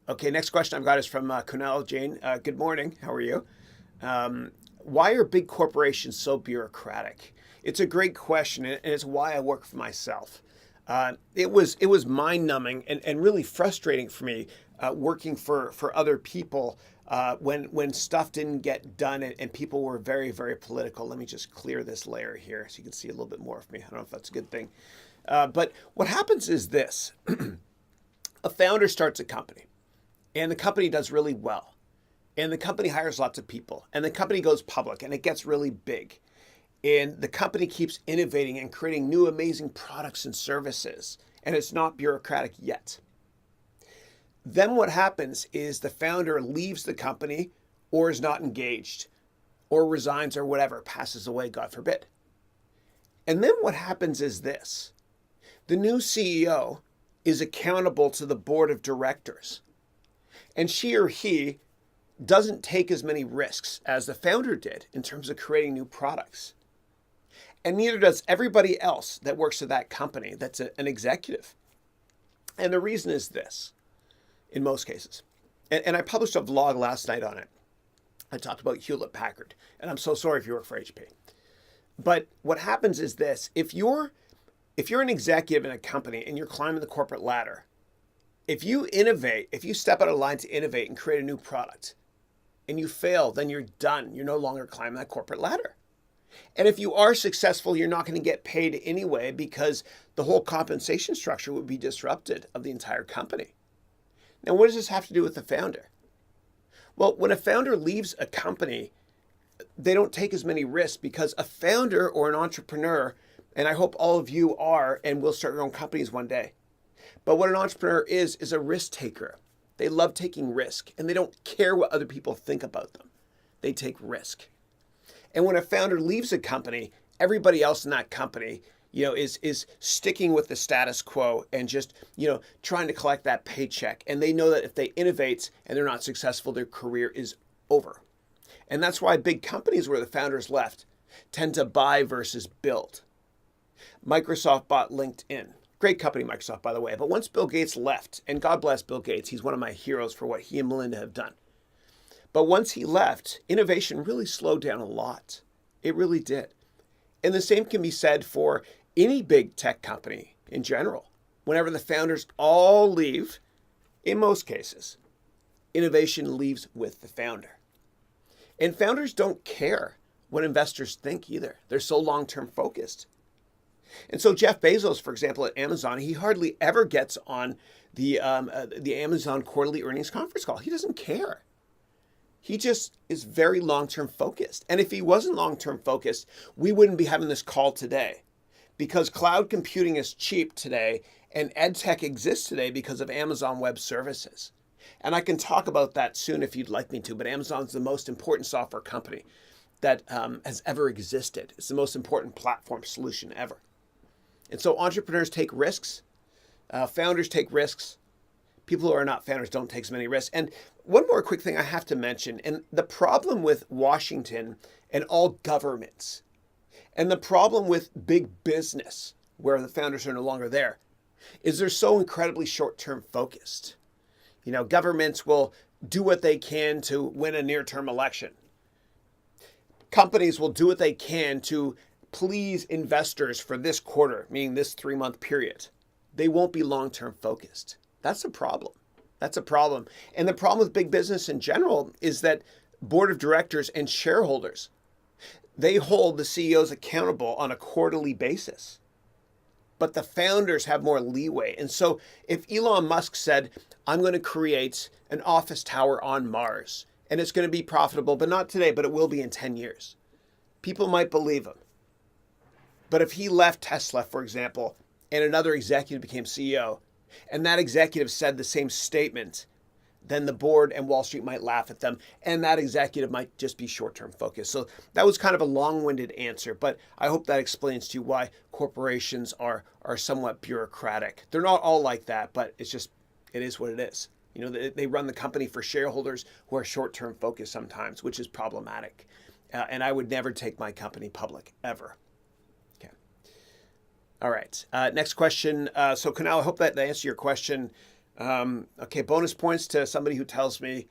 Okay, next question I've got is from Kunal Jain. Good morning. How are you? Why are big corporations so bureaucratic? It's a great question, and it's why I work for myself. It was mind numbing and really frustrating for me working for other people when stuff didn't get done and people were very political. Let me just clear this layer here so you can see a little bit more of me. I don't know if that's a good thing, but what happens is this: a founder starts a company, and the company does really well, and the company hires lots of people, and the company goes public, and it gets really big. And the company keeps innovating and creating new amazing products and services, and it's not bureaucratic yet. Then what happens is the founder leaves the company or is not engaged or resigns or whatever, passes away, God forbid. And then what happens is this: the new CEO is accountable to the board of directors, and she or he doesn't take as many risks as the founder did in terms of creating new products. And neither does everybody else that works at that company that's an executive. And the reason is this, in most cases. And I published a vlog last night on it. I talked about Hewlett Packard, and I'm so sorry if you work for HP. But what happens is this: if you're an executive in a company and you're climbing the corporate ladder, if you innovate, if you step out of line to innovate and create a new product, and you fail, then you're done. You're no longer climbing that corporate ladder. And if you are successful, you're not going to get paid anyway because the whole compensation structure would be disrupted of the entire company. Now, what does this have to do with the founder? Well, when a founder leaves a company, they don't take as many risks because a founder or an entrepreneur, and I hope all of you are and will start your own companies one day. But what an entrepreneur is a risk taker. They love taking risk, and they don't care what other people think about them. They take risk. And when a founder leaves a company, everybody else in that company, is sticking with the status quo and just, trying to collect that paycheck. And they know that if they innovate and they're not successful, their career is over. And that's why big companies where the founders left tend to buy versus build. Microsoft bought LinkedIn. Great company, Microsoft, by the way. But once Bill Gates left, and God bless Bill Gates, he's one of my heroes for what he and Melinda have done. But once he left, innovation really slowed down a lot. It really did. And the same can be said for any big tech company in general. Whenever the founders all leave, in most cases, innovation leaves with the founder. And founders don't care what investors think either. They're so long-term focused. And so Jeff Bezos, for example, at Amazon, he hardly ever gets on the Amazon quarterly earnings conference call. He doesn't care. He just is very long-term focused. And if he wasn't long-term focused, we wouldn't be having this call today, because cloud computing is cheap today and EdTech exists today because of Amazon Web Services. And I can talk about that soon if you'd like me to, but Amazon's the most important software company that has ever existed. It's the most important platform solution ever. And so entrepreneurs take risks, founders take risks. People who are not founders don't take so many risks. And one more quick thing I have to mention, and the problem with Washington and all governments, and the problem with big business, where the founders are no longer there, is they're so incredibly short-term focused. Governments will do what they can to win a near-term election. Companies will do what they can to please investors for this quarter, meaning this 3-month period. They won't be long-term focused. That's a problem. That's a problem. And the problem with big business in general is that board of directors and shareholders, they hold the CEOs accountable on a quarterly basis. But the founders have more leeway. And so if Elon Musk said, I'm going to create an office tower on Mars, and it's going to be profitable, but not today, but it will be in 10 years, people might believe him. But if he left Tesla, for example, and another executive became CEO, and that executive said the same statement, then the board and Wall Street might laugh at them, and that executive might just be short-term focused. So that was kind of a long-winded answer, but I hope that explains to you why corporations are somewhat bureaucratic. They're not all like that, but it is what it is. They run the company for shareholders who are short-term focused sometimes, which is problematic. And I would never take my company public, ever. All right. Next question. So, Kunal, I hope that answered your question. Okay, bonus points to somebody who tells me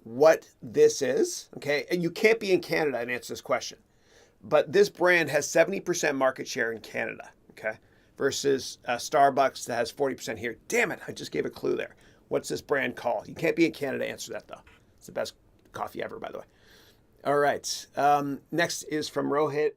what this is. Okay, and you can't be in Canada and answer this question, but this brand has 70% market share in Canada. Okay, versus Starbucks that has 40% here. Damn it, I just gave a clue there. What's this brand called? You can't be in Canada to answer that though. It's the best coffee ever, by the way. All right. Next is from Rohit.